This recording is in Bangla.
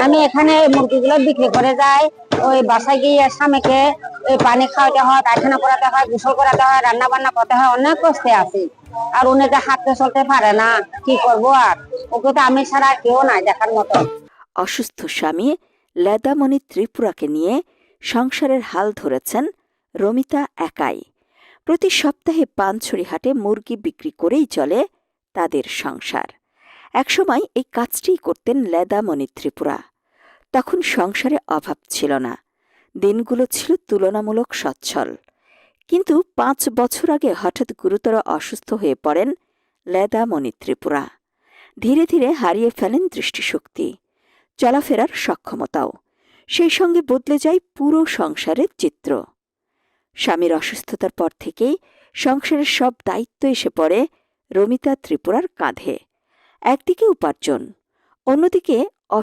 আমি এখানে মুরগিগুলো বিক্রি করে যাই। ওই বাসায় গিয়ে স্বামীকে ওই পানি খাওয়াতে হয়, পায়খানা করাতে হয়, গোসল করাতে হয়, রান্না বান্না করতে হয়, অনেক কষ্টে আছি। আর উনি যে হাঁটতে চলতে পারে না, কি করবো আর, ওকে তো আমি ছাড়া কেউ নাই দেখার মতো। অসুস্থ স্বামী লেদামণি ত্রিপুরাকে নিয়ে সংসারের হাল ধরেছেন রমিতা একাই। প্রতি সপ্তাহে পানছড়ি হাটে মুরগি বিক্রি করেই চলে তাদের সংসার। একসময় এই কাজটিই করতেন লেদামণি ত্রিপুরা। তখন সংসারে অভাব ছিল না, দিনগুলো ছিল তুলনামূলক সচ্ছল। কিন্তু 5 বছর আগে হঠাৎ গুরুতর অসুস্থ হয়ে পড়েন লেদামণি ত্রিপুরা। ধীরে ধীরে হারিয়ে ফেলেন দৃষ্টিশক্তি, চলাফেরার সক্ষমতাও। সেই সঙ্গে বদলে যায় পুরো সংসারের চিত্র। স্বামীর অসুস্থতার পর থেকেই সংসারের সব দায়িত্ব এসে পড়ে রমিতা ত্রিপুরার কাঁধে। একদিকে উপার্জন, অন্যদিকে